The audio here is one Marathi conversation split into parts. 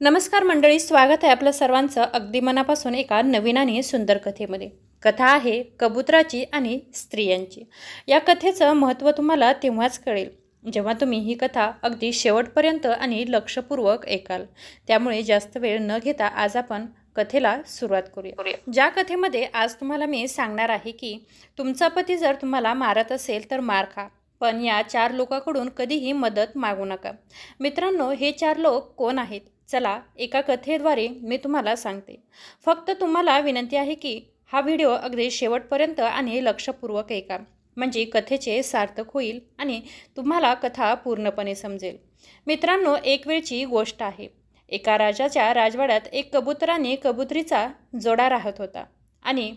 नमस्कार मंडळी, स्वागत आहे आपलं सर्वांचं अगदी मनापासून एका नवीन आणि सुंदर कथेमध्ये. कथा आहे कबुतराची आणि स्त्रियांची. या कथेचं महत्त्व तुम्हाला तेव्हाच कळेल जेव्हा तुम्ही ही कथा अगदी शेवटपर्यंत आणि लक्षपूर्वक ऐकाल. त्यामुळे जास्त वेळ न घेता आज आपण कथेला सुरुवात करूया. ज्या कथेमध्ये आज तुम्हाला मी सांगणार आहे की तुमचा पती जर तुम्हाला मारत असेल तर मार खा, पण या 4 लोकांकडून कधीही मदत मागू नका. मित्रांनो, हे 4 लोक कोण आहेत? चला, एका कथेद्वारे मी तुम्हाला सांगते. फक्त तुम्हाला विनंती आहे की हा व्हिडिओ अगदी शेवटपर्यंत आणि लक्षपूर्वक ऐका, म्हणजे कथेचे सार्थक होईल आणि तुम्हाला कथा पूर्णपणे समजेल. मित्रांनो, एक वेळची गोष्ट आहे. एका राजाच्या राजवाड्यात एक कबूतर आणि कबुतरीचा जोडा राहत होता आणि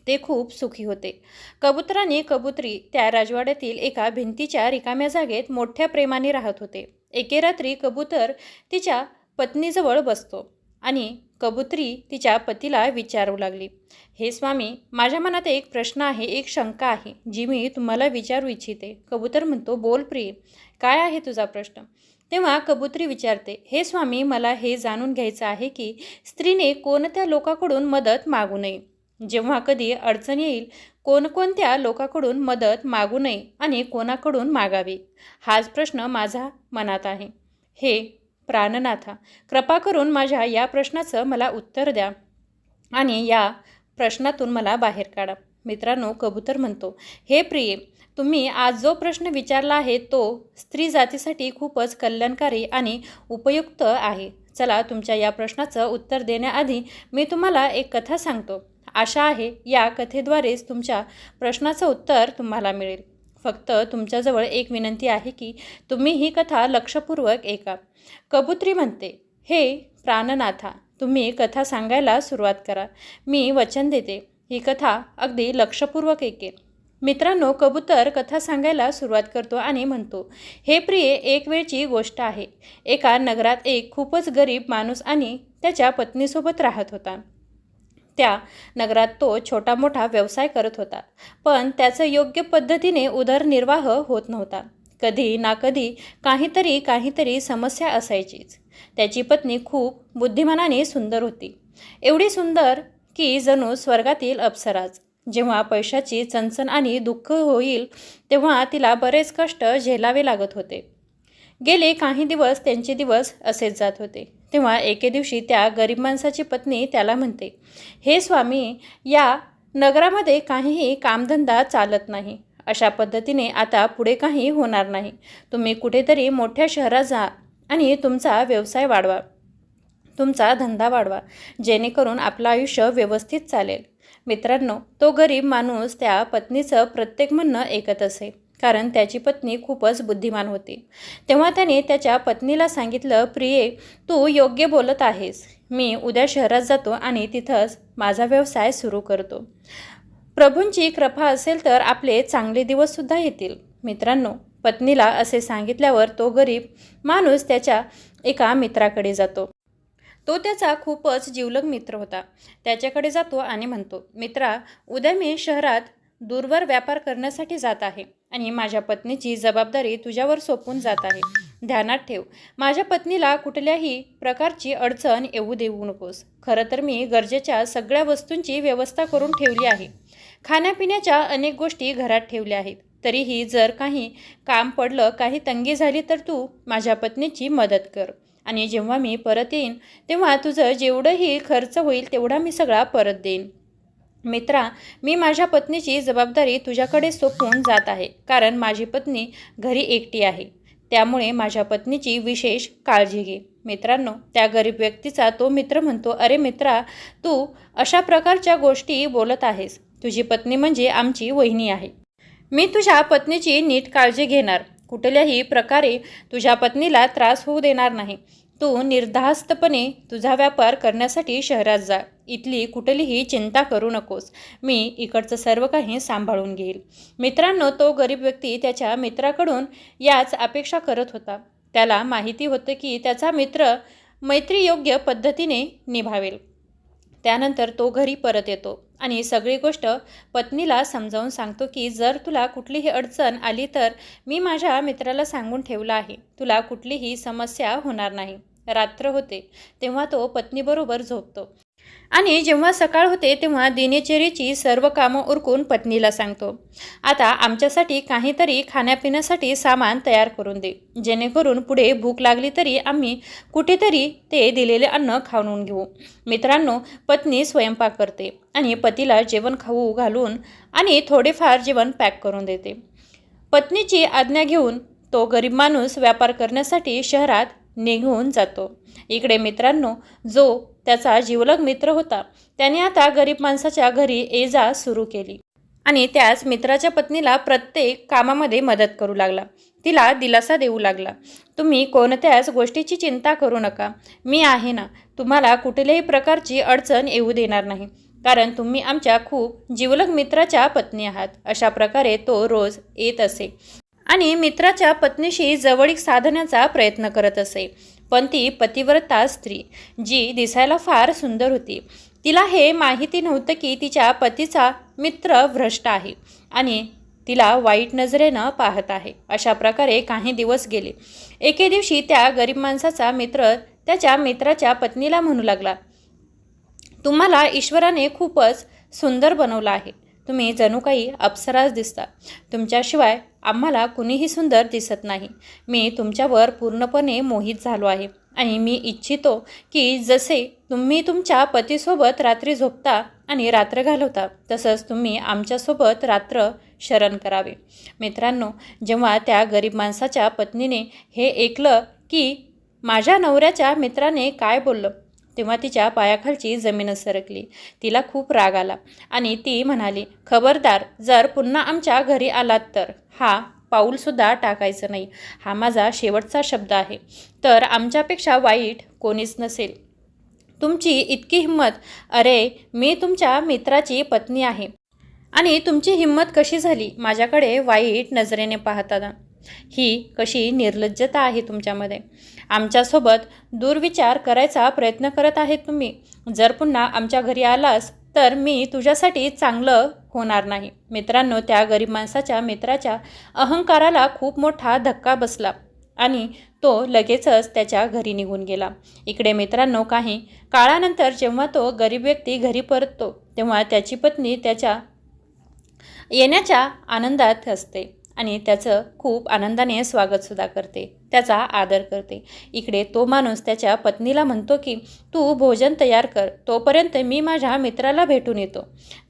ते खूप सुखी होते. कबूतर आणि कबुतरी त्या राजवाड्यातील एका भिंतीच्या रिकाम्या जागेत मोठ्या प्रेमाने राहत होते. एके रात्री कबूतर तिच्या पत्नीजवळ बसतो आणि कबुतरी तिच्या पतीला विचारू लागली, हे स्वामी, माझ्या मनात एक प्रश्न आहे, एक शंका आहे, जी मी तुम्हाला विचारू इच्छिते. कबूतर म्हणतो, बोल प्रिय, काय आहे तुझा प्रश्न? तेव्हा कबुतरी विचारते, हे स्वामी, मला हे जाणून घ्यायचं आहे की स्त्रीने कोणत्या लोकांकडून मदत मागू नये. जेव्हा कधी अडचण येईल, कोणकोणत्या लोकांकडून मदत मागू नये आणि कोणाकडून मागावी, हाच प्रश्न माझ्या मनात आहे. हे प्राणनाथा, कृपा करून माझ्या या प्रश्नाचं मला उत्तर द्या आणि या प्रश्नातून मला बाहेर काढा. मित्रांनो, कबूतर म्हणतो, हे प्रिय, तुम्ही आज जो प्रश्न विचारला आहे तो स्त्री जातीसाठी खूपच कल्याणकारी आणि उपयुक्त आहे. चला, तुमच्या या प्रश्नाचं उत्तर देण्याआधी मी तुम्हाला एक कथा सांगतो. आशा आहे या कथेद्वारेच तुमच्या प्रश्नाचं उत्तर तुम्हाला मिळेल. फक्त तुमच्याजवळ एक विनंती आहे की तुम्ही ही कथा लक्षपूर्वक ऐका. कबुतरी म्हणते, हे प्राणनाथा, तुम्ही कथा सांगायला सुरुवात करा. मी वचन देते, ही कथा अगदी लक्षपूर्वक ऐकेल. मित्रांनो, कबूतर कथा सांगायला सुरुवात करतो आणि म्हणतो, हे प्रिय, एक वेळची गोष्ट आहे. एका नगरात एक खूपच गरीब माणूस आणि त्याच्या पत्नीसोबत राहत होता. त्या नगरात तो छोटा मोठा व्यवसाय करत होता, पण त्याचं योग्य पद्धतीने उदरनिर्वाह होत नव्हता. कधी ना कधी काहीतरी समस्या असायचीच. त्याची पत्नी खूप बुद्धिमान आणि सुंदर होती, एवढी सुंदर की जणू स्वर्गातील अप्सराच. जेव्हा पैशाची चणचण आणि दुःख होईल तेव्हा तिला बरेच कष्ट झेलावे लागत होते. गेले काही दिवस त्यांचे दिवस असेच जात होते. तेव्हा एके दिवशी त्या गरीब माणसाची पत्नी त्याला म्हणते, हे स्वामी, या नगरामध्ये काहीही कामधंदा चालत नाही. अशा पद्धतीने आता पुढे काही होणार नाही. तुम्ही कुठेतरी मोठ्या शहरात जा आणि तुमचा व्यवसाय वाढवा, तुमचा धंदा वाढवा, जेणेकरून आपलं आयुष्य व्यवस्थित चालेल. मित्रांनो, तो गरीब माणूस त्या पत्नीचं प्रत्येक म्हणणं ऐकत असे, कारण त्याची पत्नी खूपच बुद्धिमान होती. तेव्हा त्याने त्याच्या पत्नीला सांगितलं, प्रिये, तू योग्य बोलत आहेस. मी उद्या शहरात जातो आणि तिथंच माझा व्यवसाय सुरू करतो. प्रभूंची कृपा असेल तर आपले चांगले दिवससुद्धा येतील. मित्रांनो, पत्नीला असे सांगितल्यावर तो गरीब माणूस त्याच्या एका मित्राकडे जातो. तो त्याचा खूपच जिवलग मित्र होता. त्याच्याकडे जातो आणि म्हणतो, मित्रा, उद्या मी शहरात दूरवर व्यापार करण्यासाठी जात आहे आणि माझ्या पत्नीची जबाबदारी तुझ्यावर सोपवून जात आहे. ध्यानात ठेव, माझ्या पत्नीला कुठल्याही प्रकारची अडचण येऊ देऊ नकोस. खरं तर मी गरजेच्या सगळ्या वस्तूंची व्यवस्था करून ठेवली आहे. खाण्यापिण्याच्या अनेक गोष्टी घरात ठेवल्या आहेत. तरीही जर काही काम पडलं, काही तंगी झाली तर तू माझ्या पत्नीची मदत कर आणि जेव्हा मी परत येईन तेव्हा तुझं जेवढंही खर्च होईल तेवढा मी सगळा परत देईन. मित्रा, मी माझ्या पत्नीची जबाबदारी तुझ्याकडे सोपवून जात आहे, कारण माझी पत्नी घरी एकटी आहे. त्यामुळे माझ्या पत्नीची विशेष काळजी घे. मित्रांनो, त्या गरीब व्यक्तीचा तो मित्र म्हणतो, अरे मित्रा, तू अशा प्रकारच्या गोष्टी बोलत आहेस. तुझी पत्नी म्हणजे आमची वहिनी आहे. मी तुझ्या पत्नीची नीट काळजी घेणार. कुठल्याही प्रकारे तुझ्या पत्नीला त्रास होऊ देणार नाही. तू निर्धास्तपणे तुझा व्यापार करण्यासाठी शहरात जा. इथली कुठलीही चिंता करू नकोस. मी इकडचं सर्व काही सांभाळून घेईल. मित्रांनो, तो गरीब व्यक्ती त्याच्या मित्राकडून याच अपेक्षा करत होता. त्याला माहिती होतं की त्याचा मित्र मैत्री योग्य पद्धतीने निभावेल. त्यानंतर तो घरी परत येतो आणि सगळी गोष्ट पत्नीला समजावून सांगतो की जर तुला कुठलीही अडचण आली तर मी माझ्या मित्राला सांगून ठेवलं आहे. तुला कुठलीही समस्या होणार नाही. रात्र होते तेव्हा तो पत्नीबरोबर झोपतो आणि जेव्हा सकाळ होते तेव्हा दिनचर्येची सर्व कामं उरकून पत्नीला सांगतो, आता आमच्यासाठी काहीतरी खाण्यापिण्यासाठी सामान तयार करून दे, जेणेकरून पुढे भूक लागली तरी आम्ही कुठेतरी ते दिलेले अन्न खाऊन घेऊ. मित्रांनो, पत्नी स्वयंपाक करते आणि पतीला जेवण खाऊ घालून आणि थोडेफार जेवण पॅक करून देते. पत्नीची आज्ञा घेऊन तो गरीब माणूस व्यापार करण्यासाठी शहरात निघून जातो. इकडे मित्रांनो, जो त्याचा जिवलग मित्र होता त्याने आता गरीब माणसाच्या घरी ये-जा सुरू केली आणि त्याच मित्राच्या पत्नीला प्रत्येक कामामध्ये मदत करू लागला. तिला दिलासा देऊ लागला, तुम्ही कोणत्याच गोष्टीची चिंता करू नका, मी आहे ना, तुम्हाला कुठल्याही प्रकारची अडचण येऊ देणार नाही, कारण तुम्ही आमच्या खूप जिवलग मित्राच्या पत्नी आहात. अशा प्रकारे तो रोज येत असे आणि मित्राच्या पत्नीशी जवळीक साधण्याचा प्रयत्न करत असे. पण ती पतिव्रता स्त्री जी दिसायला फार सुंदर होती, तिला हे माहिती नव्हतं की तिच्या पतीचा मित्र भ्रष्ट आहे आणि तिला वाईट नजरेनं पाहत आहे. अशा प्रकारे काही दिवस गेले. एके दिवशी त्या गरीब माणसाचा मित्र त्याच्या मित्राच्या पत्नीला म्हणू लागला, तुम्हाला ईश्वराने खूपच सुंदर बनवलं आहे, तुम्ही जणू काही अप्सराच दिसता, तुमच्याशिवाय आम्हाला कुणीही सुंदर दिसत नाही. मी तुमच्यावर पूर्णपणे मोहित झालो आहे आणि मी इच्छितो की जसे तुम्ही तुमच्या पतीसोबत रात्री झोपता आणि रात्र घालवता तसंच तुम्ही आमच्यासोबत रात्र शरण करावे. मित्रांनो, जेव्हा त्या गरीब माणसाच्या पत्नीने हे ऐकलं की माझ्या नवऱ्याच्या मित्राने काय बोललं, तेव्हा तिच्या पायाखालची जमीनच सरकली. तिला खूप राग आला आणि ती म्हणाली, खबरदार, जर पुन्हा आमच्या घरी आलात तर हा पाऊलसुद्धा टाकायचं नाही. हा माझा शेवटचा शब्द आहे. तर आमच्यापेक्षा वाईट कोणीच नसेल. तुमची इतकी हिंमत, अरे मी तुमच्या मित्राची पत्नी आहे आणि तुमची हिंमत कशी झाली माझ्याकडे वाईट नजरेने पाहताना? ही कशी निर्लज्जता आहे तुमच्यामध्ये? आमच्यासोबत दुर्विचार करायचा प्रयत्न करत आहेत तुम्ही. जर पुन्हा आमच्या घरी आलास तर मी तुझ्यासाठी चांगलं होणार नाही. मित्रांनो, त्या गरीब माणसाच्या मित्राच्या अहंकाराला खूप मोठा धक्का बसला आणि तो लगेचच त्याच्या घरी निघून गेला. इकडे मित्रांनो, काही काळानंतर जेव्हा तो गरीब व्यक्ती घरी परततो तेव्हा त्याची पत्नी त्याच्या येण्याच्या आनंदात असते आणि त्याचं खूप आनंदाने स्वागतसुद्धा करते, त्याचा आदर करते. इकडे तो माणूस त्याच्या पत्नीला म्हणतो की तू भोजन तयार कर, तोपर्यंत मी माझ्या मित्राला भेटून येतो.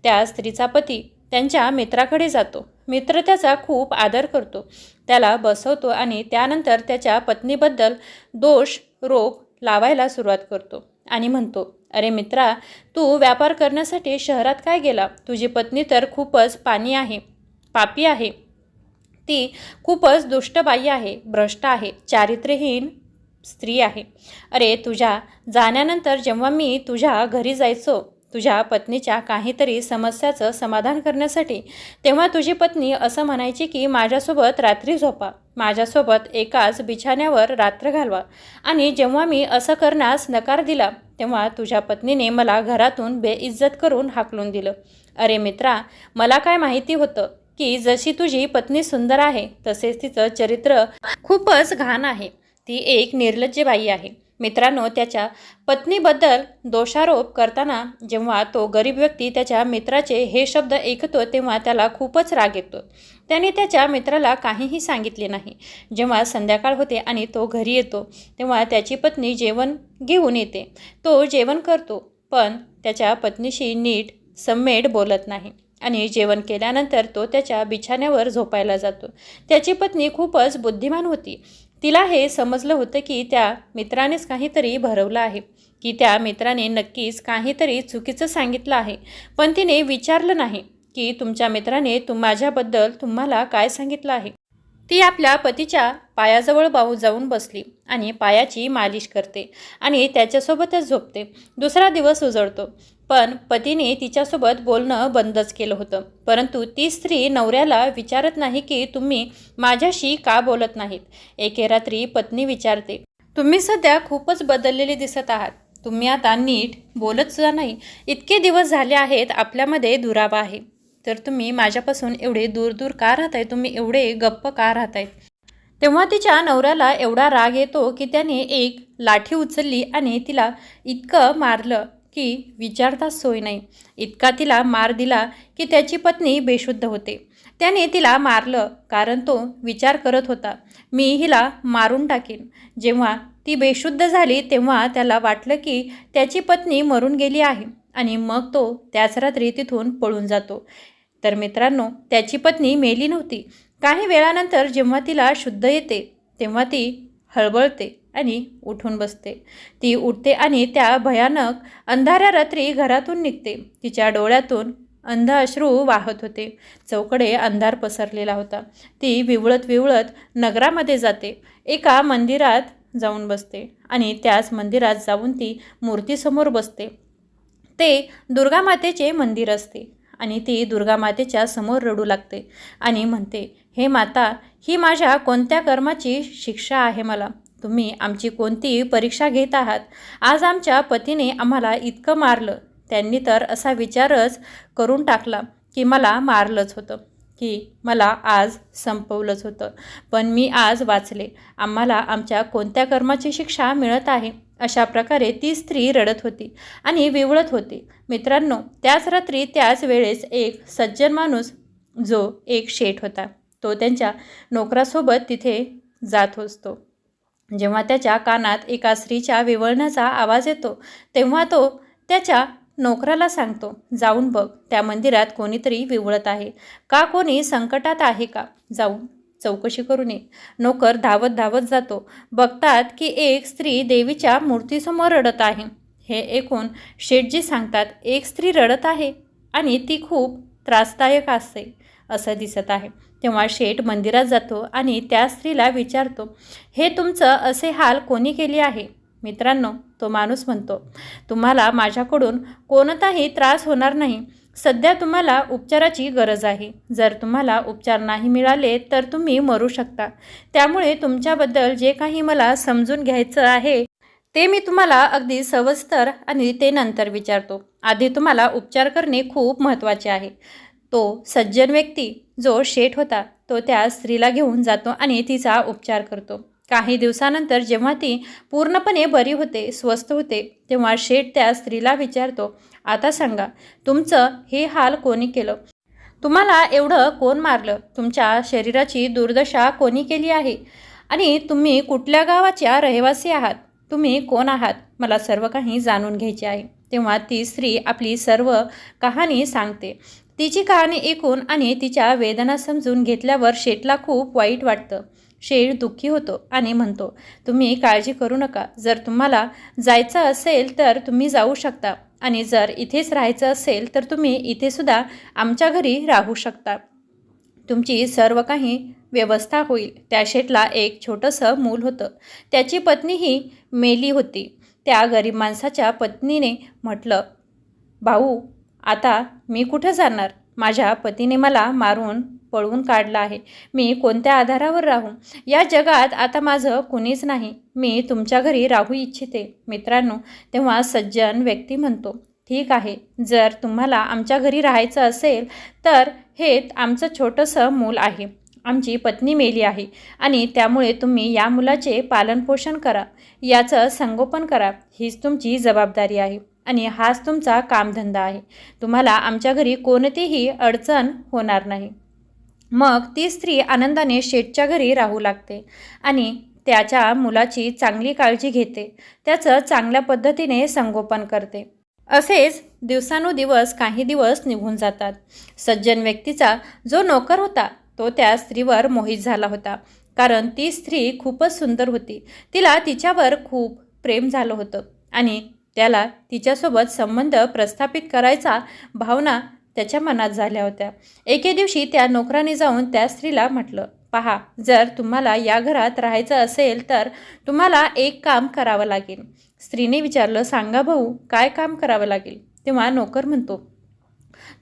त्या स्त्रीचा पती त्यांच्या मित्राकडे जातो. मित्र त्याचा खूप आदर करतो, त्याला बसवतो आणि त्यानंतर त्याच्या पत्नीबद्दल दोषारोप लावायला सुरुवात करतो आणि म्हणतो, अरे मित्रा, तू व्यापार करण्यासाठी शहरात काय गेला? तुझी पत्नी तर खूपच पापी आहे, ती खूपच दुष्ट बाई आहे, भ्रष्ट आहे, चारित्र्यहीन स्त्री आहे. अरे, तुझ्या जाण्यानंतर जेव्हा मी तुझ्या घरी जायचो तुझ्या पत्नीच्या काहीतरी समस्याचं समाधान करण्यासाठी, तेव्हा तुझी पत्नी असं म्हणायची की माझ्यासोबत रात्री झोपा, माझ्यासोबत एकाच बिछाण्यावर रात्र घालवा, आणि जेव्हा मी असं करण्यास नकार दिला तेव्हा तुझ्या पत्नीने मला घरातून बेइज्जत करून हाकलून दिलं. अरे मित्रा, मला काय माहिती होतं की जशी तुझी पत्नी सुंदर आहे तसेच तिचं चरित्र खूपच घाण आहे, ती एक निर्लज्ज बाई आहे. मित्रांनो, त्याच्या पत्नीबद्दल दोषारोप करताना जेव्हा तो गरीब व्यक्ती त्याच्या मित्राचे हे शब्द ऐकतो तेव्हा त्याला खूपच राग येतो. त्याने त्याच्या मित्राला काहीही सांगितले नाही. जेव्हा संध्याकाळ होते आणि तो घरी येतो तेव्हा त्याची पत्नी जेवण घेऊन येते. तो जेवण करतो पण त्याच्या पत्नीशी नीट सम्येड बोलत नाही आणि जेवण केल्यानंतर तो त्याच्या बिछाण्यावर झोपायला जातो. त्याची पत्नी खूपच बुद्धिमान होती. तिला हे समजलं होतं की त्या मित्रानेच काहीतरी भरवलं आहे, की त्या मित्राने नक्कीच काहीतरी चुकीचं सांगितलं आहे. पण तिने विचारलं नाही की तुमच्या मित्राने माझ्याबद्दल तुम्हाला काय सांगितलं आहे. ती आपल्या पतीच्या पायाजवळ जाऊन बसली आणि पायाची मालिश करते आणि त्याच्यासोबतच झोपते. दुसरा दिवस उजळतो पण पतीने तिच्यासोबत बोलणं बंदच केलं होतं. परंतु ती स्त्री नवऱ्याला विचारत नाही की तुम्ही माझ्याशी का बोलत नाहीत. एके रात्री पत्नी विचारते, तुम्ही सध्या खूपच बदललेली दिसत आहात, तुम्ही आता नीट बोलत सुद्धा नाही. इतके दिवस झाले आहेत आपल्यामध्ये दुरावा आहे, तर तुम्ही माझ्यापासून एवढे दूर दूर का राहताय? तुम्ही एवढे गप्प का राहतायत? तेव्हा तिच्या नवऱ्याला एवढा राग येतो की त्याने एक लाठी उचलली आणि तिला इतकं मारलं की विचारताच सोय नाही. इतका तिला मार दिला की त्याची पत्नी बेशुद्ध होते. त्याने तिला मारलं कारण तो विचार करत होता, मी हिला मारून टाकीन. जेव्हा ती बेशुद्ध झाली तेव्हा त्याला वाटलं की त्याची पत्नी मरून गेली आहे आणि मग तो त्याच रात्री तिथून पळून जातो. तर मित्रांनो, त्याची पत्नी मेली नव्हती. काही वेळानंतर जेव्हा तिला शुद्ध येते तेव्हा ती हळबळते आणि उठून बसते. ती उठते आणि त्या भयानक अंधाऱ्या रात्री घरातून निघते. तिच्या डोळ्यातून अंध अश्रू वाहत होते. चौकडे अंधार पसरलेला होता. ती विवळत विवळत नगरामध्ये जाते. एका मंदिरात जाऊन बसते आणि त्याच मंदिरात जाऊन ती मूर्तीसमोर बसते. ते दुर्गामातेचे मंदिर असते आणि ती दुर्गामातेच्या समोर रडू लागते आणि म्हणते, हे माता, ही माझ्या कोणत्या कर्माची शिक्षा आहे मला? तुम्ही आमची कोणती परीक्षा घेत आहात? आज आमच्या पतीने आम्हाला इतकं मारलं. त्यांनी तर असा विचारच करून टाकला की मला मारलंच होतं, की मला आज संपवलंच होतं. पण मी आज वाचले. आम्हाला आमच्या कोणत्या कर्माची शिक्षा मिळत आहे? अशा प्रकारे ती स्त्री रडत होती आणि विवळत होती. मित्रांनो, त्याच रात्री त्याच वेळेस एक सज्जन माणूस, जो एक शेठ होता, तो त्यांच्या नोकरासोबत तिथे जात असतो. जेव्हा त्याच्या कानात एका स्त्रीच्या विवळण्याचा आवाज येतो तेव्हा तो त्याच्या नोकराला सांगतो, जाऊन बघ, त्या मंदिरात कोणीतरी विवळत आहे का, कोणी संकटात आहे का, जाऊन चौकशी करून ये. नोकर धावत धावत जातो. बघतात की एक स्त्री देवीच्या मूर्तीसमोर रडत आहे. हे ऐकून शेठजी सांगतात, एक स्त्री रडत आहे आणि ती खूप त्रासदायक असते असं दिसत आहे. तेव्हा शेठ मंदिरात जातो आणि त्या स्त्रीला विचारतो, हे तुमचं असे हाल कोणी केले आहे? मित्रांनो, तो माणूस म्हणतो, तुम्हाला माझ्याकडून कोणताही त्रास होणार नाही. सध्या तुम्हाला उपचाराची गरज आहे. जर तुम्हाला उपचार नाही मिळाले तर तुम्ही मरू शकता. त्यामुळे तुमच्याबद्दल जे काही मला समजून घ्यायचं आहे ते मी तुम्हाला अगदी सविस्तर आणि ते नंतर विचारतो. आधी तुम्हाला उपचार करणे खूप महत्त्वाचे आहे. तो सज्जन व्यक्ती, जो शेठ होता, तो त्या स्त्रीला घेऊन जातो आणि तिचा उपचार करतो. काही दिवसानंतर जेव्हा ती पूर्णपणे बरी होते, स्वस्थ होते, तेव्हा शेठ त्या स्त्रीला विचारतो, आता सांगा, तुमचं हे हाल कोणी केलं? तुम्हाला एवढं कोण मारलं? तुमच्या शरीराची दुर्दशा कोणी केली आहे? आणि तुम्ही कुठल्या गावाच्या रहिवासी आहात? तुम्ही कोण आहात? मला सर्व काही जाणून घ्यायचे आहे. तेव्हा ती स्त्री आपली सर्व कहाणी सांगते. तिची कहाणी ऐकून आणि तिच्या वेदना समजून घेतल्यावर शेठला खूप वाईट वाटतं. शेठ दुःखी होतो आणि म्हणतो, तुम्ही काळजी करू नका. जर तुम्हाला जायचं असेल तर तुम्ही जाऊ शकता आणि जर इथेच राहायचं असेल तर तुम्ही इथेसुद्धा आमच्या घरी राहू शकता. तुमची सर्व काही व्यवस्था होईल. त्या शेठला एक छोटंसं मूल होतं. त्याची पत्नीही मेली होती. त्या गरीब माणसाच्या पत्नीने म्हटलं, भाऊ, आता मी कुठं जाणार? माझ्या पतीने मला मारून पळवून काढलं आहे. मी कोणत्या आधारावर राहू? या जगात आता माझं कुणीच नाही. मी तुमच्या घरी राहू इच्छिते. मित्रांनो, तेव्हा सज्जन व्यक्ती म्हणतो, ठीक आहे, जर तुम्हाला आमच्या घरी राहायचं असेल तर हे आमचं छोटंसं मूल आहे. आमची पत्नी मेली आहे आणि त्यामुळे तुम्ही या मुलाचे पालनपोषण करा, याचं संगोपन करा. हीच तुमची जबाबदारी आहे आणि हाच तुमचा कामधंदा आहे. तुम्हाला आमच्या घरी कोणतीही अडचण होणार नाही. मग ती स्त्री आनंदाने शेठच्या घरी राहू लागते आणि त्याच्या मुलाची चांगली काळजी घेते. त्याचं चांगल्या पद्धतीने संगोपन करते. असेच दिवसानुदिवस काही दिवस निघून जातात. सज्जन व्यक्तीचा जो नोकर होता तो त्या स्त्रीवर मोहित झाला होता, कारण ती स्त्री खूपच सुंदर होती. तिला तिच्यावर खूप प्रेम झालं होतं आणि त्याला तिच्यासोबत संबंध प्रस्थापित करायचा भावना त्याच्या मनात झाल्या होत्या. एके दिवशी त्या नोकराने जाऊन त्या स्त्रीला म्हटलं, पहा, जर तुम्हाला या घरात राहायचं असेल तर तुम्हाला एक काम करावं लागेल. स्त्रीने विचारलं, सांगा भाऊ, काय काम करावं लागेल? तेव्हा नोकर म्हणतो,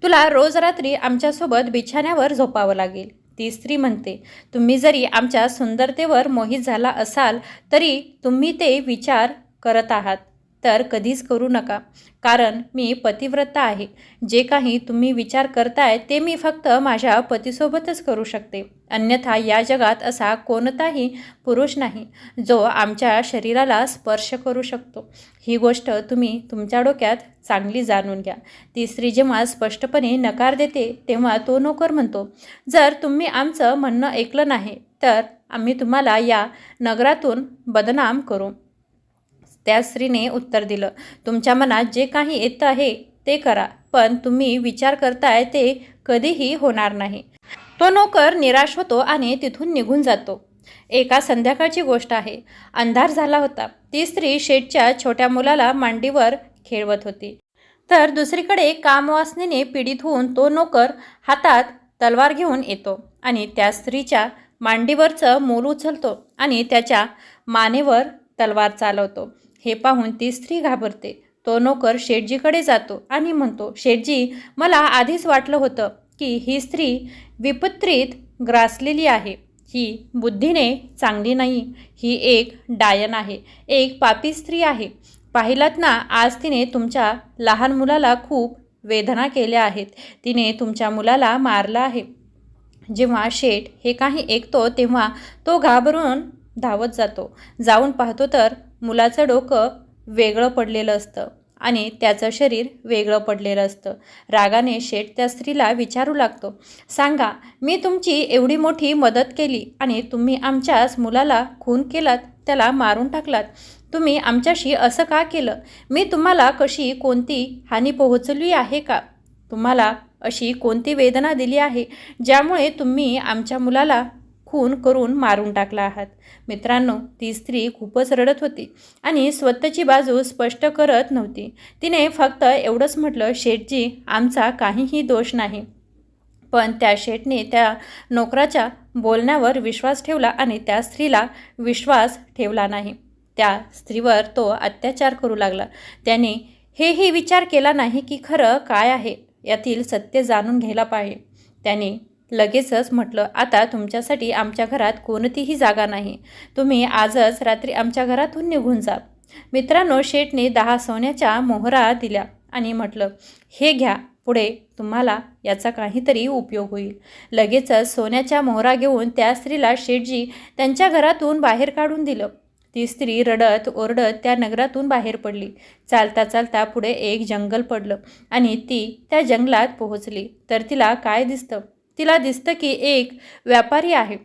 तुला रोज रात्री आमच्यासोबत बिछाण्यावर झोपावं लागेल. ती स्त्री म्हणते, तुम्ही जरी आमच्या सुंदरतेवर मोहित झाला असाल तरी तुम्ही ते विचार करत आहात. तर कधीच करू नका, कारण मी पतिव्रता आहे. जे काही तुम्ही विचार करताय ते मी फक्त माझ्या पतीसोबतच करू शकते. अन्यथा या जगात असा कोणताही पुरुष नाही जो आमच्या शरीराला स्पर्श करू शकतो. ही गोष्ट तुम्ही तुमच्या डोक्यात चांगली जाणून घ्या. ती स्त्री जेव्हा स्पष्टपणे नकार देते तेव्हा तो नोकर म्हणतो, जर तुम्ही आमचं म्हणणं ऐकलं नाही तर आम्ही तुम्हाला या नगरातून बदनाम करू. त्या स्त्रीने उत्तर दिलं, तुमच्या मनात जे काही येतं आहे ते करा, पण तुम्ही विचार करताय ते कधीही होणार नाही. तो नोकर निराश होतो आणि तिथून निघून जातो. एका संध्याकाळची गोष्ट आहे. अंधार झाला होता. ती स्त्री शेठच्या छोट्या मुलाला मांडीवर खेळवत होती. तर दुसरीकडे कामवासनेने पीडित होऊन तो नोकर हातात तलवार घेऊन येतो आणि त्या स्त्रीच्या मांडीवरचं मूल उचलतो आणि त्याच्या मानेवर तलवार चालवतो. हे पाहून ती स्त्री घाबरते. तो नोकर शेठजीकडे जातो आणि म्हणतो, शेठजी, मला आधीच वाटलं होतं की ही स्त्री विपत्रीत ग्रासलेली आहे. ही बुद्धीने चांगली नाही. ही एक डायन आहे, एक पापी स्त्री आहे. पाहिलात ना, आज तिने तुमच्या लहान मुलाला खूप वेदना केल्या आहेत. तिने तुमच्या मुलाला मारलं आहे. जेव्हा शेठ हे काही ऐकतो तेव्हा तो घाबरून धावत जातो. जाऊन पाहतो तर मुलाचं डोकं वेगळं पडलेलं असतं आणि त्याचं शरीर वेगळं पडलेलं असतं. रागाने शेठ त्या स्त्रीला विचारू लागतो, सांगा, मी तुमची एवढी मोठी मदत केली आणि तुम्ही आमच्याच मुलाला खून केलात, त्याला मारून टाकलात. तुम्ही आमच्याशी असं का केलं? मी तुम्हाला कशी कोणती हानी पोहोचवली आहे का? तुम्हाला अशी कोणती वेदना दिली आहे ज्यामुळे तुम्ही आमच्या मुलाला खून करून मारून टाकला आहात? मित्रांनो, ती स्त्री खूपच रडत होती आणि स्वतःची बाजू स्पष्ट करत नव्हती. तिने फक्त एवढंच म्हटलं, शेठजी, आमचा काहीही दोष नाही. पण त्या शेठने त्या नोकराच्या बोलण्यावर विश्वास ठेवला आणि त्या स्त्रीला विश्वास ठेवला नाही. त्या स्त्रीवर तो अत्याचार करू लागला. त्याने हेही विचार केला नाही की खरं काय आहे, यातील सत्य जाणून घ्यायला पाहिजे. त्याने लगेचच म्हटलं, आता तुमच्यासाठी आमच्या घरात कोणतीही जागा नाही. तुम्ही आजच रात्री आमच्या घरातून निघून जा. मित्रांनो, शेठने 10 सोन्याच्या मोहरा दिल्या आणि म्हटलं, हे घ्या, पुढे तुम्हाला याचा काहीतरी उपयोग होईल. लगेचच सोन्याच्या मोहरा घेऊन त्या स्त्रीला शेठजी त्यांच्या घरातून बाहेर काढून दिलं. ती स्त्री रडत ओरडत त्या नगरातून बाहेर पडली. चालता चालता पुढे एक जंगल पडलं आणि ती त्या जंगलात पोहोचली. तर तिला काय दिसतं? तिला दिसतं की एक व्यापारी आहे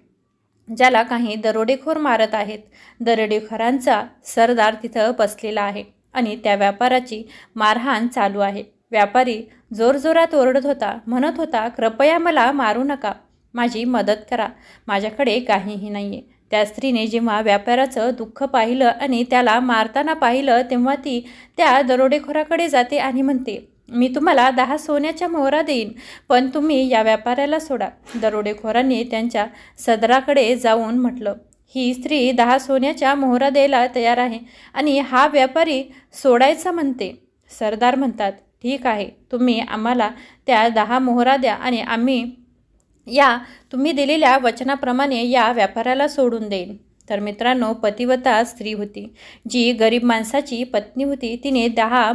ज्याला काही दरोडेखोर मारत आहेत. दरोडेखोरांचा सरदार तिथं बसलेला आहे आणि त्या व्यापाराची मारहाण चालू आहे. व्यापारी जोरजोरात ओरडत होता, म्हणत होता, कृपया मला मारू नका, माझी मदत करा, माझ्याकडे काहीही नाही आहे. त्या स्त्रीने जेव्हा व्यापाराचं दुःख पाहिलं आणि त्याला मारताना पाहिलं तेव्हा ती त्या दरोडेखोराकडे जाते आणि म्हणते, मी तुम्हाला 10 सोन्याच्या मोहरा देईन, पण तुम्ही या व्यापाऱ्याला सोडा. दरोडेखोरांनी त्यांच्या सरदाराकडे जाऊन म्हटलं, ही स्त्री 10 सोन्याच्या मोहरा द्यायला तयार आहे आणि हा व्यापारी सोडायचा म्हणते. सरदार म्हणतात, ठीक आहे, तुम्ही आम्हाला त्या 10 मोहरा द्या आणि आम्ही या तुम्ही दिलेल्या वचनाप्रमाणे या व्यापाऱ्याला सोडून देईन. तर मित्रांनो, पतिव्रता स्त्री होती जी गरीब माणसाची पत्नी होती. तिने 10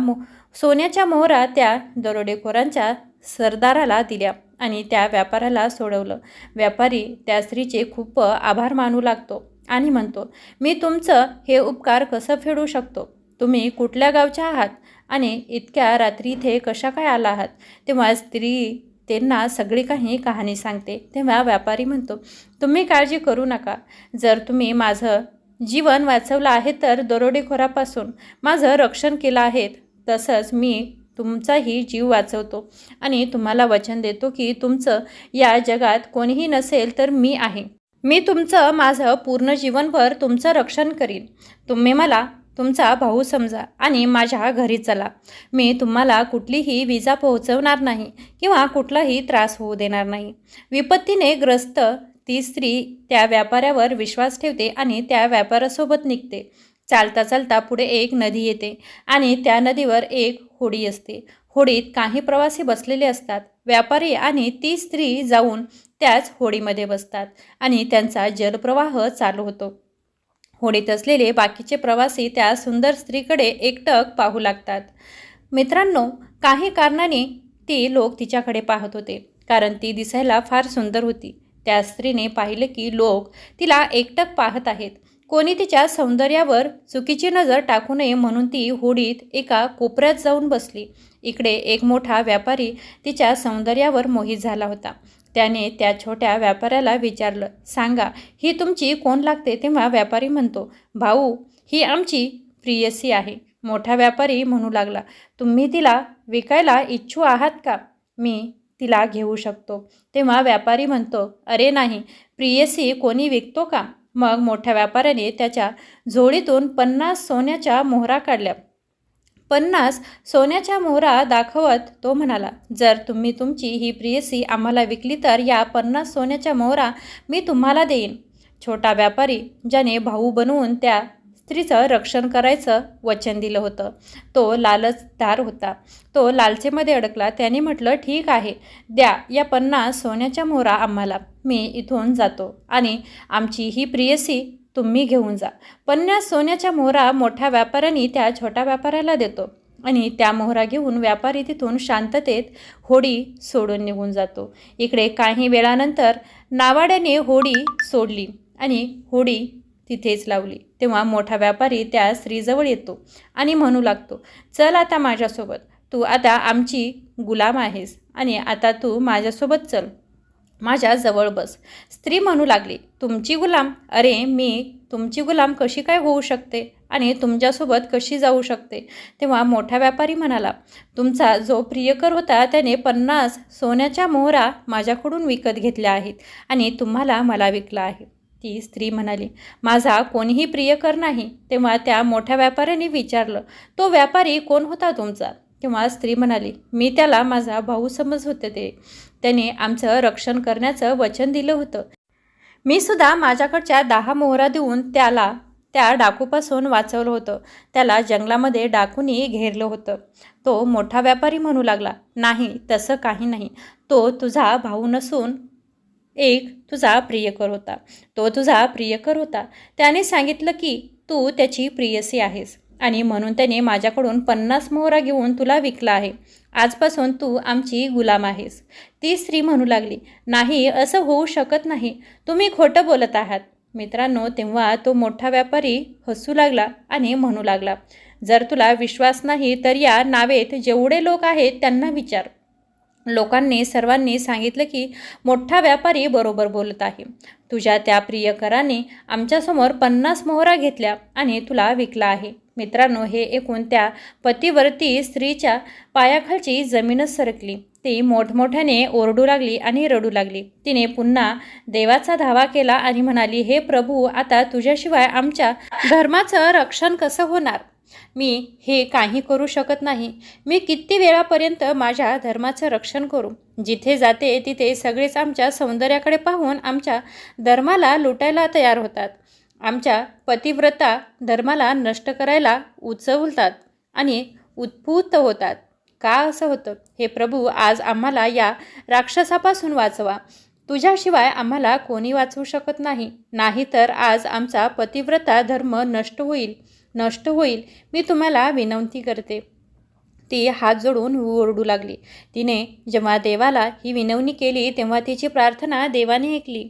सोन्याच्या मोहरा त्या दरोडेखोरांच्या सरदाराला दिल्या आणि त्या व्यापाऱ्याला सोडवलं. व्यापारी त्या स्त्रीचे खूप आभार मानू लागतो आणि म्हणतो, मी तुमचं हे उपकार कसं फेडू शकतो? तुम्ही कुठल्या गावच्या आहात आणि इतक्या रात्री इथे कशा काय आला आहात? तेव्हा स्त्री त्यांना सगळी काही कहाणी सांगते. तेव्हा व्यापारी म्हणतो, तुम्ही काळजी करू नका. जर तुम्ही माझं जीवन वाचवलं आहे तर दरोडेखोरापासून माझं रक्षण केलं आहे, तसंच मी तुमचाही जीव वाचवतो आणि तुम्हाला वचन देतो की तुमचं या जगात कोणीही नसेल तर मी आहे. मी तुमचं माझं पूर्ण जीवनभर तुमचं रक्षण करीन. तुम्ही मला तुमचा भाऊ समजा आणि माझ्या घरी चला. मी तुम्हाला कुठलीही विजा पोहोचवणार नाही किंवा कुठलाही त्रास होऊ देणार नाही. विपत्तीने ग्रस्त ती स्त्री त्या व्यापाऱ्यावर विश्वास ठेवते आणि त्या व्यापाऱ्यासोबत निघते. चालता चालता पुढे एक नदी येते आणि त्या नदीवर एक होडी असते. होडीत काही प्रवासी बसलेले असतात. व्यापारी आणि ती स्त्री जाऊन त्याच होडीमध्ये बसतात आणि त्यांचा जलप्रवाह चालू होतो. होडीत असलेले बाकीचे प्रवासी त्या सुंदर स्त्रीकडे एकटक पाहू लागतात. मित्रांनो, काही कारणाने ती लोक तिच्याकडे पाहत होते, कारण ती दिसायला फार सुंदर होती. त्या स्त्रीने पाहिलं की लोक तिला एकटक पाहत आहेत. कोणी तिच्या सौंदर्यावर चुकीची नजर टाकू नये म्हणून ती होडीत एका कोपऱ्यात जाऊन बसली. इकडे एक मोठा व्यापारी तिच्या सौंदर्यावर मोहित झाला होता. त्याने त्या छोट्या व्यापाऱ्याला विचारलं, सांगा, ही तुमची कोण लागते? तेव्हा व्यापारी म्हणतो, भाऊ, ही आमची प्रियसी आहे. मोठा व्यापारी म्हणू लागला, तुम्ही तिला विकायला इच्छुक आहात का? मी तिला घेऊ शकतो. तेव्हा व्यापारी म्हणतो, अरे नाही, प्रियसी कोणी विकतो का? मग मोठ्या व्यापाऱ्याने त्याच्या झोळीतून 50 सोन्याच्या मोहरा काढल्या. 50 सोन्याच्या मोहरा दाखवत तो म्हणाला, जर तुम्ही तुमची ही प्रियसी आम्हाला विकली तर या 50 सोन्याच्या मोहरा मी तुम्हाला देईन. छोटा व्यापारी, ज्याने भाऊ बनवून त्या स्त्रीचं रक्षण करायचं वचन दिलं होतं, तो लालचदार होता. तो लालचेमध्ये अडकला. त्याने म्हटलं, ठीक आहे, द्या या 50 सोन्याच्या मोहरा आम्हाला. मी इथून जातो आणि आमची ही प्रियसी तुम्ही घेऊन जा. 50 सोन्याच्या मोहरा मोठ्या व्यापाऱ्याने त्या छोट्या व्यापाऱ्याला देतो आणि त्या मोहरा घेऊन व्यापारी तिथून शांततेत होडी सोडून निघून जातो. इकडे काही वेळानंतर नावाड्याने होडी सोडली आणि होडी तिथेच लावली. तेव्हा मोठा व्यापारी त्या स्त्रीजवळ येतो आणि म्हणू लागतो, चल आता माझ्यासोबत, तू आता आमची गुलाम आहेस आणि आता तू माझ्यासोबत चल, माझ्या जवळ बस. स्त्री म्हणू लागली, तुमची गुलाम? अरे, मी तुमची गुलाम कशी काय होऊ शकते आणि तुमच्यासोबत कशी जाऊ शकते? तेव्हा मोठा व्यापारी म्हणाला, तुमचा जो प्रियकर होता त्याने 50 सोन्याच्या मोहरा माझ्याकडून विकत घेतल्या आहेत आणि तुम्हाला मला विकला आहे. ती स्त्री म्हणाली, माझा कोणीही प्रियकर नाही. तेव्हा त्या मोठ्या व्यापाऱ्याने विचारलं, तो व्यापारी कोण होता तुमचा? तेव्हा स्त्री म्हणाली, मी त्याला माझा भाऊ समज होते. त्याने आमचं रक्षण करण्याचं वचन दिलं होतं. मी सुद्धा माझ्याकडच्या 10 मोहरा देऊन त्याला त्या डाकूपासून वाचवलं होतं. त्याला जंगलामध्ये डाकूनी घेरलं होतं. तो मोठा व्यापारी म्हणू लागला, नाही, तसं काही नाही. तो तुझा भाऊ नसून एक तुझा प्रियकर होता. तो तुझा प्रियकर होता. त्याने सांगितलं की तू त्याची प्रियसी आहेस आणि म्हणून त्याने माझ्याकडून 50 मोहरा घेऊन तुला विकला आहे. आजपासून तू आमची गुलाम आहेस. ती स्त्री म्हणू लागली, नाही, असं होऊ शकत नाही, तुम्ही खोटं बोलत आहात. मित्रांनो, तेव्हा तो मोठा व्यापारी हसू लागला आणि म्हणू लागला, जर तुला विश्वास नाही तर या नावेत जेवढे लोक आहेत त्यांना विचार. लोकांनी सर्वांनी सांगितलं की मोठा व्यापारी बरोबर बोलत आहे. तुझ्या त्या प्रियकराने आमच्यासमोर 50 मोहरा घेतल्या आणि तुला विकला आहे. मित्रांनो, हे ऐकून त्या पतिव्रती स्त्रीच्या पायाखालची जमीनच सरकली. ती मोठमोठ्याने ओरडू लागली आणि रडू लागली. तिने पुन्हा देवाचा धावा केला आणि म्हणाली, हे प्रभू, आता तुझ्याशिवाय आमच्या धर्माचं रक्षण कसं होणार? मी हे काही करू शकत नाही. मी किती वेळापर्यंत माझ्या धर्माचं रक्षण करू? जिथे जाते तिथे सगळेच आमच्या सौंदर्याकडे पाहून आमच्या धर्माला लुटायला तयार होतात. आमच्या पतिव्रता धर्माला नष्ट करायला उचलतात आणि उत्फुल्ल होतात. का असं होतं? हे प्रभू, आज आम्हाला या राक्षसापासून वाचवा. तुझ्याशिवाय आम्हाला कोणी वाचवू शकत नाही. नाहीतर आज आमचा पतिव्रता धर्म नष्ट होईल. मी तुम्हाला विनंती करते. ती हात जोडून ओरडू लागली. तिने जेव्हा देवाला ही विनवणी केली तेव्हा तिची प्रार्थना देवाने ऐकली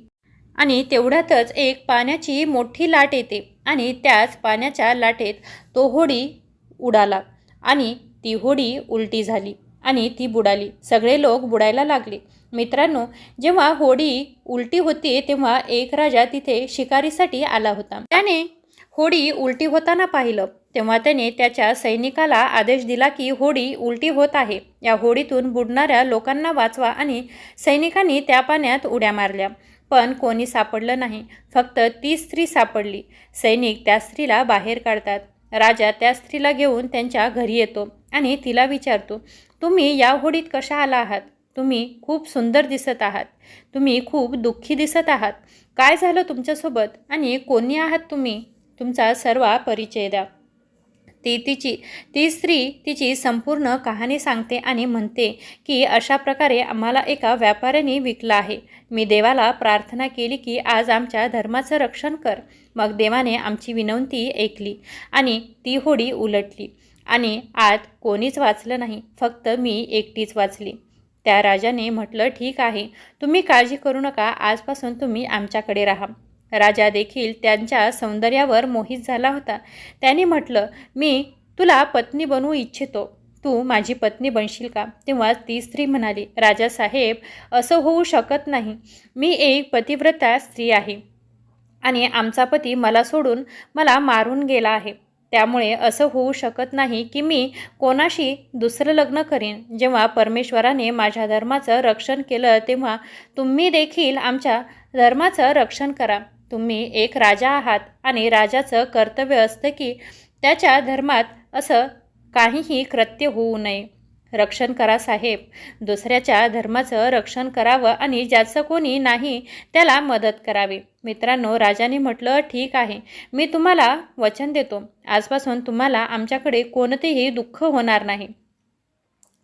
आणि तेवढ्यातच एक पाण्याची मोठी लाट येते आणि त्याच पाण्याच्या लाटेत तो होडी उडाला आणि ती होडी उलटी झाली आणि ती बुडाली. सगळे लोक बुडायला लागले. मित्रांनो, जेव्हा होडी उलटी होती तेव्हा एक राजा तिथे शिकारीसाठी आला होता. त्याने होडी उलटी होताना पाहिलं. तेव्हा त्याने त्याच्या सैनिकाला आदेश दिला की होडी उलटी होत आहे, या होडीतून बुडणाऱ्या लोकांना वाचवा. आणि सैनिकांनी त्या पाण्यात उड्या मारल्या, पण कोणी सापडलं नाही. फक्त ती स्त्री सापडली. सैनिक त्या स्त्रीला बाहेर काढतात. राजा त्या स्त्रीला घेऊन त्यांच्या घरी येतो आणि तिला विचारतो, तुम्ही या होडीत कशा आला आहात? तुम्ही खूप सुंदर दिसत आहात. तुम्ही खूप दुःखी दिसत आहात. काय झालं तुमच्यासोबत आणि कोणी आहात तुम्ही? तुमचा सर्व परिचय द्या. ती स्त्री तिची संपूर्ण कहाणी सांगते आणि म्हणते की अशा प्रकारे आम्हाला एका व्यापाऱ्याने विकलं आहे. मी देवाला प्रार्थना केली की आज आमच्या धर्माचं रक्षण कर. मग देवाने आमची विनंती ऐकली आणि ती होडी उलटली आणि आत कोणीच वाचलं नाही, फक्त मी एकटीच वाचली. त्या राजाने म्हटलं, ठीक आहे, तुम्ही काळजी करू नका, आजपासून तुम्ही आमच्याकडे राहा. राजा देखील त्यांच्या सौंदर्यावर मोहित झाला होता. त्याने म्हटलं, मी तुला पत्नी बनवू इच्छितो, तू माझी पत्नी बनशील का? तेव्हा ती स्त्री म्हणाली, राजासाहेब, असं होऊ शकत नाही. मी एक पतिव्रता स्त्री आहे आणि आमचा पती मला सोडून मला मारून गेला आहे. त्यामुळे असं होऊ शकत नाही की मी कोणाशी दुसरं लग्न करीन. जेव्हा परमेश्वराने माझ्या धर्माचं रक्षण केलं तेव्हा तुम्ही देखील आमच्या धर्माचं रक्षण करा. तुम्ही एक राजा आहात आणि राजाचं कर्तव्य असतं की त्याच्या धर्मात असं काहीही कृत्य होऊ नये. रक्षण करा साहेब, दुसऱ्याच्या धर्माचं रक्षण करावं आणि ज्याचं कोणी नाही त्याला मदत करावी. मित्रांनो, राजाने म्हटलं, ठीक आहे, मी तुम्हाला वचन देतो, आजपासून तुम्हाला आमच्याकडे कोणतेही दुःख होणार नाही.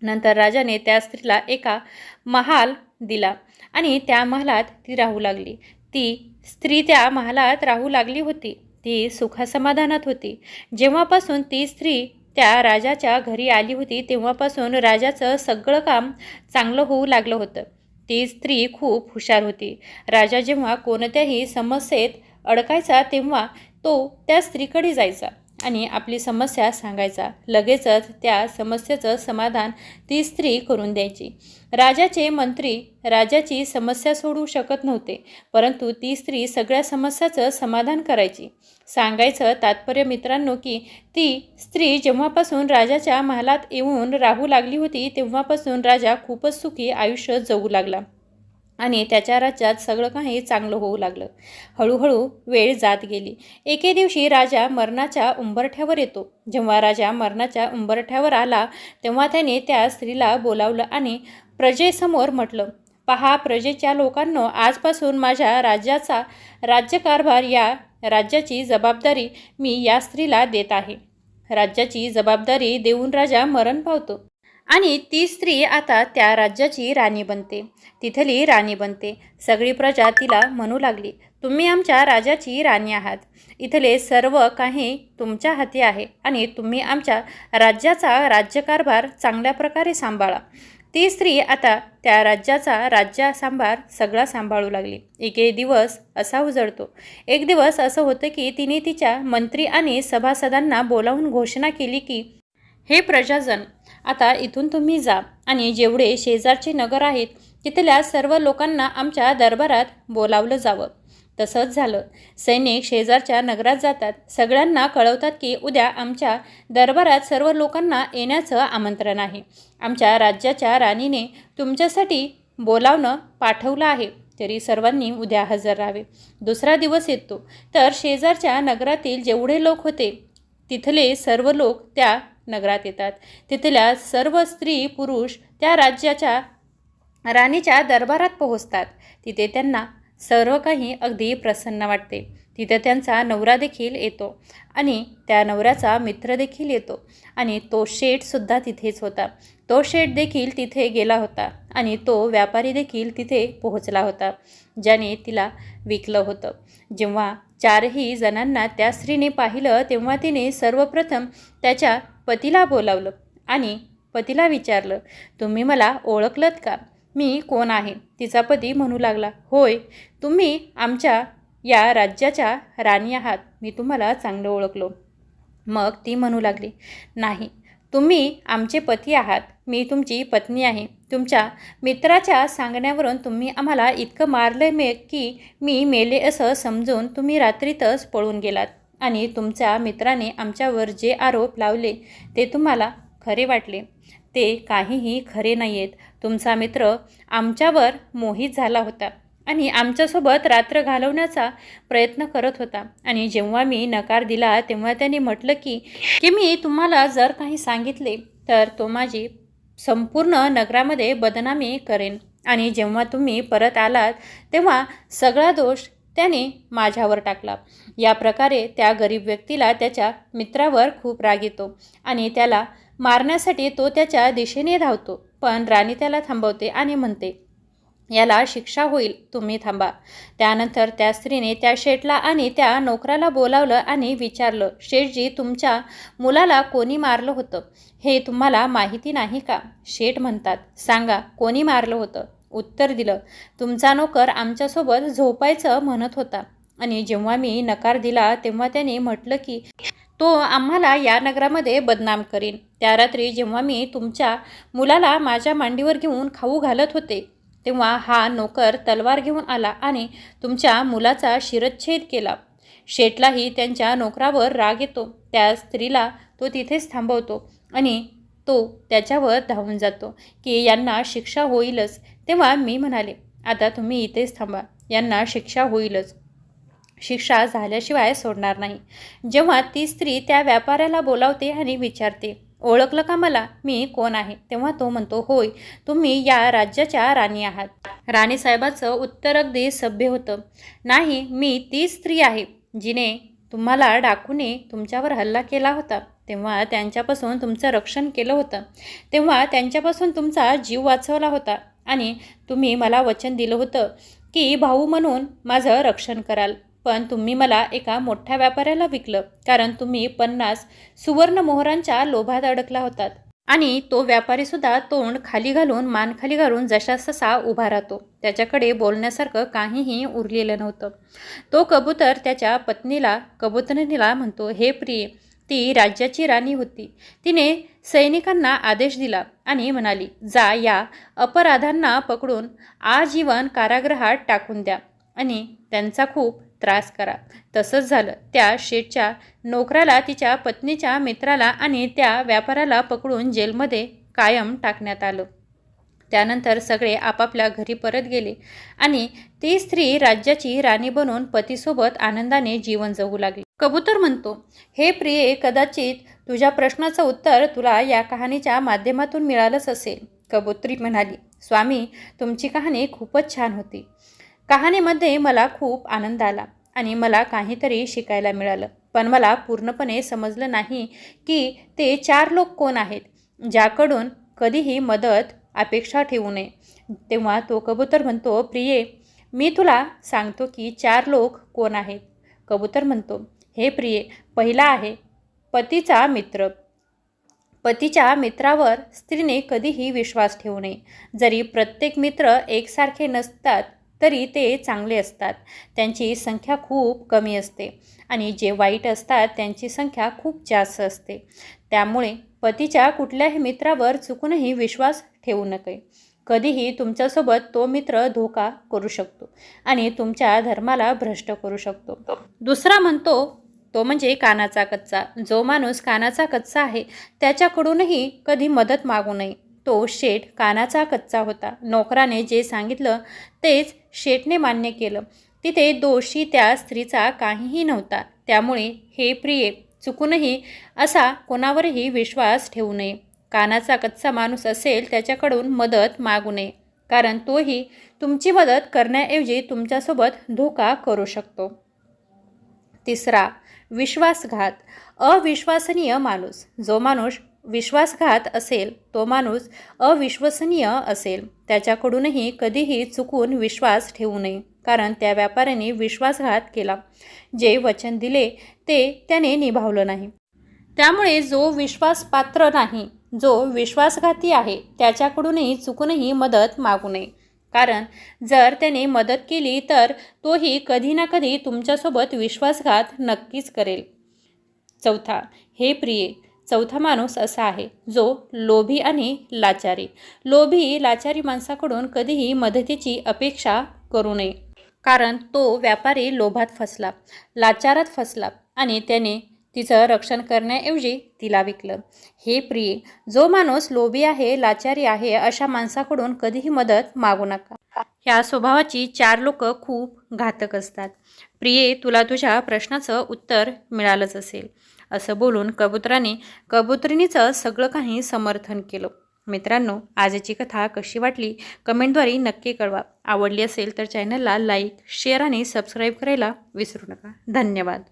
नंतर राजाने त्या स्त्रीला एका महाल दिला आणि त्या महालात ती राहू लागली. ती स्त्री त्या महालात राहू लागली होती. ती सुखसमाधानात होती. जेव्हापासून ती स्त्री त्या राजाच्या घरी आली होती तेव्हापासून राजाचं सगळं काम चांगलं होऊ लागलं होतं. ती स्त्री खूप हुशार होती. राजा जेव्हा कोणत्याही समस्येत अडकायचा तेव्हा तो त्या स्त्रीकडे जायचा आणि आपली समस्या सांगायचा. लगेचच त्या समस्येचं समाधान ती स्त्री करून द्यायची. राजाचे मंत्री राजाची समस्या सोडवू शकत नव्हते, परंतु ती स्त्री सगळ्या समस्याचं समाधान करायची. सांगायचं तात्पर्य मित्रांनो की ती स्त्री जेव्हापासून राजाच्या महालात येऊन राहू लागली होती तेव्हापासून राजा खूपच सुखी आयुष्य जगू लागला आणि त्याच्या राज्यात सगळं काही चांगलं होऊ लागलं. हळूहळू वेळ जात गेली. एके दिवशी राजा मरणाच्या उंबरठ्यावर येतो. जेव्हा राजा मरणाच्या उंबरठ्यावर आला तेव्हा त्याने त्या स्त्रीला बोलावलं आणि प्रजेसमोर म्हटलं, पहा प्रजेच्या लोकांनो, आजपासून माझ्या राज्याचा राज्यकारभार या राज्याची जबाबदारी मी या स्त्रीला देत आहे. राज्याची जबाबदारी देऊन राजा मरण पावतो आणि ती स्त्री आता त्या राज्याची राणी बनते. तिथली राणी बनते. सगळी प्रजा तिला म्हणू लागली, तुम्ही आमच्या राजाची राणी आहात. इथले सर्व काही तुमच्या हाती आहे आणि तुम्ही आमच्या राज्याचा राज्यकारभार चांगल्या प्रकारे सांभाळा. ती स्त्री आता त्या राज्याचा राज्यकारभार सगळा सांभाळू लागली. एक दिवस असा उजळतो. एक दिवस असं होतं की तिने तिच्या मंत्री आणि सभासदांना बोलावून घोषणा केली की, हे प्रजाजन, आता इथून तुम्ही जा आणि जेवढे शेजारचे नगर आहेत तिथल्या सर्व लोकांना आमच्या दरबारात बोलावलं जावं. तसंच झालं. सैनिक शेजारच्या नगरात जातात. सगळ्यांना कळवतात की उद्या आमच्या दरबारात सर्व लोकांना येण्याचं आमंत्रण आहे. आमच्या राज्याच्या राणीने तुमच्यासाठी बोलावणं पाठवलं आहे, तरी सर्वांनी उद्या हजर राहावे. दुसरा दिवस येतो तर शेजारच्या नगरातील जेवढे लोक होते तिथले सर्व लोक त्या नगरात येतात. तिथल्या सर्व स्त्री पुरुष त्या राज्याच्या राणीच्या दरबारात पोहोचतात. तिथे त्यांना सर्व काही अगदी प्रसन्न वाटते. तिथे त्यांचा नवरा देखील येतो आणि त्या नवऱ्याचा मित्र देखील येतो आणि तो शेठसुद्धा तिथेच होता. तो शेठ देखील तिथे गेला होता आणि तो व्यापारी देखील तिथे पोहोचला होता ज्याने तिला विकलं होतं. जेव्हा चारही जणांना त्या स्त्रीने पाहिलं तेव्हा तिने सर्वप्रथम त्याच्या पतीला बोलावलं आणि पतीला विचारलं, तुम्ही मला ओळखलत का? मी कोण आहे? तिचा पती म्हणू लागला, होय, तुम्ही आमच्या या राज्याच्या राणी आहात. मी तुम्हाला चांगलं ओळखलो. मग ती म्हणू लागली, नाही, तुम्ही आमचे पती आहात. मी तुमची पत्नी आहे. तुमच्या मित्राच्या सांगण्यावरून तुम्ही आम्हाला इतकं मारलं की मी मेले असं समजून तुम्ही रात्रीतच पळून गेलात आणि तुमच्या मित्राने आमच्यावर जे आरोप लावले ते तुम्हाला खरे वाटले. ते काहीही खरे नाही आहेत. तुमचा मित्र आमच्यावर मोहित झाला होता आणि आमच्यासोबत रात्र घालवण्याचा प्रयत्न करत होता आणि जेव्हा मी नकार दिला तेव्हा त्याने म्हटलं की मी तुम्हाला जर काही सांगितले तर तो माझी संपूर्ण नगरामध्ये बदनामी करेन आणि जेव्हा तुम्ही परत आलात तेव्हा सगळा दोष त्याने माझ्यावर टाकला. या प्रकारे त्या गरीब व्यक्तीला त्याच्या मित्रावर खूप राग येतो आणि त्याला मारण्यासाठी तो त्याच्या दिशेने धावतो. पण राणी त्याला थांबवते आणि म्हणते, याला शिक्षा होईल, तुम्ही थांबा. त्यानंतर त्या स्त्रीने त्या शेठला आणि त्या नोकराला बोलावलं आणि विचारलं, शेठजी, तुमच्या मुलाला कोणी मारलं होतं हे तुम्हाला माहिती नाही का? शेठ म्हणतात, सांगा, कोणी मारलं होतं? उत्तर दिलं, तुमचा नोकर आमच्यासोबत झोपायचं म्हणत होता आणि जेव्हा मी नकार दिला तेव्हा त्याने म्हटलं की तो आम्हाला या नगरामध्ये बदनाम करीन. त्या रात्री जेव्हा मी तुमच्या मुलाला माझ्या मांडीवर घेऊन खाऊ घालत होते तेव्हा हा नोकर तलवार घेऊन आला आणि तुमच्या मुलाचा शिरच्छेद केला. शेठलाही त्यांच्या नोकरावर राग येतो. त्या स्त्रीला तो तिथेच थांबवतो आणि तो त्याच्यावर धावून जातो की यांना शिक्षा होईलच. तेव्हा मी म्हणाले, आता तुम्ही इथेच थांबा, यांना शिक्षा होईलच, शिक्षा झाल्याशिवाय सोडणार नाही. जेव्हा ती स्त्री त्या व्यापाऱ्याला बोलावते आणि विचारते, ओळखलं का मला, मी कोण आहे? तेव्हा तो म्हणतो, होय, तुम्ही या राज्याच्या राणी आहात. राणीसाहेबाचं उत्तर अगदी सभ्य होतं, नाही, मी ती स्त्री आहे जिने तुम्हाला डाकूने तुमच्यावर हल्ला केला होता. तेव्हा त्यांच्यापासून तुमचं रक्षण केलं होतं. तेव्हा त्यांच्यापासून तुमचा जीव वाचवला होता आणि तुम्ही मला वचन दिलं होतं की भाऊ म्हणून माझं रक्षण कराल. पण तुम्ही मला एका मोठ्या व्यापाऱ्याला विकलं कारण तुम्ही 50 सुवर्ण मोहरांच्या लोभात अडकला होतात. आणि तो व्यापारीसुद्धा तोंड खाली घालून, मान खाली घालून जशास तसा उभा राहतो. त्याच्याकडे बोलण्यासारखं काहीही उरलेलं नव्हतं. तो कबूतर त्याच्या कबुतरणीला म्हणतो, हे प्रिय, ती राज्याची राणी होती. तिने सैनिकांना आदेश दिला आणि म्हणाली, जा, या अपराधांना पकडून आजीवन कारागृहात टाकून द्या आणि त्यांचा खूप त्रास करा. तसंच झालं. त्या शेठच्या नोकराला, तिच्या पत्नीच्या मित्राला आणि त्या व्यापाऱ्याला पकडून जेलमध्ये कायम टाकण्यात आलं. त्यानंतर सगळे आपापल्या घरी परत गेले आणि ती स्त्री राज्याची राणी बनून पतीसोबत आनंदाने जीवन जगू लागली. कबूतर म्हणतो, हे प्रिये, कदाचित तुझ्या प्रश्नाचं उत्तर तुला या कहाणीच्या माध्यमातून मिळालंच असेल. कबुतरी म्हणाली, स्वामी, तुमची कहाणी खूपच छान होती. कहाणीमध्ये मला खूप आनंद आला आणि मला काहीतरी शिकायला मिळालं. पण मला पूर्णपणे समजलं नाही की ते 4 लोक कोण आहेत ज्याकडून कधीही मदत अपेक्षा ठेवू नये. तेव्हा तो कबूतर म्हणतो, प्रिये, मी तुला सांगतो की 4 लोक कोण आहेत. कबूतर म्हणतो, हे प्रिये, पहिला आहे पतीचा मित्र. पतीच्या मित्रावर स्त्रीने कधीही विश्वास ठेवू नये. जरी प्रत्येक मित्र एकसारखे नसतात तरी ते चांगले असतात. त्यांची संख्या खूप कमी असते आणि जे वाईट असतात त्यांची संख्या खूप जास्त असते. त्यामुळे पतीच्या कुठल्याही मित्रावर चुकूनही विश्वास ठेवू नये. कधीही तुमच्यासोबत तो मित्र धोका करू शकतो आणि तुमच्या धर्माला भ्रष्ट करू शकतो. दुसरा म्हणतो, तो म्हणजे कानाचा कच्चा. जो माणूस कानाचा कच्चा आहे त्याच्याकडूनही कधी मदत मागू नये. तो शेठ कानाचा कच्चा होता. नोकराने जे सांगितलं तेच शेठने मान्य केलं. तिथे दोषी त्या स्त्रीचा काहीही नव्हता. त्यामुळे हे प्रिये, चुकूनही असा कोणावरही विश्वास ठेवू नये. कानाचा कच्चा माणूस असेल त्याच्याकडून मदत मागू नये, कारण तोही तुमची मदत करण्याऐवजी तुमच्यासोबत धोका करू शकतो. तिसरा, विश्वासघात. अविश्वसनीय माणूस. जो माणूस विश्वासघात असेल तो माणूस अविश्वसनीय असेल. त्याच्याकडूनही कधीही चुकून विश्वास ठेवू नये, कारण त्या व्यापाऱ्याने विश्वासघात केला. जे वचन दिले ते त्याने निभावलं नाही. त्यामुळे जो विश्वासपात्र नाही, जो विश्वासघाती आहे, त्याच्याकडूनही चुकूनही मदत मागू नये, कारण जर त्याने मदत केली तर तोही कधी ना कधी तुमच्यासोबत विश्वासघात नक्कीच करेल. चौथा, हे प्रिये, चौथा माणूस असा आहे जो लोभी आणि लाचारी. लोभी लाचारी माणसाकडून कधीही मदतीची अपेक्षा करू नये, कारण तो व्यापारी लोभात फसला, लाचारात फसला आणि त्याने तिचं रक्षण करण्याऐवजी तिला विकलं. हे प्रिये, जो माणूस लोभी आहे, लाचारी आहे, अशा माणसाकडून कधीही मदत मागू नका. ह्या स्वभावाची 4 लोक खूप घातक असतात. प्रिये, तुला तुझ्या प्रश्नाचं उत्तर मिळालंच असेल. असं बोलून कबुतराने कबुतरिणीचं सगळं काही समर्थन केलं. मित्रांनो, आजची कथा कशी वाटली कमेंटद्वारे नक्की कळवा. आवडली असेल तर चॅनलला लाईक, शेअर आणि सबस्क्राईब करायला विसरू नका. धन्यवाद.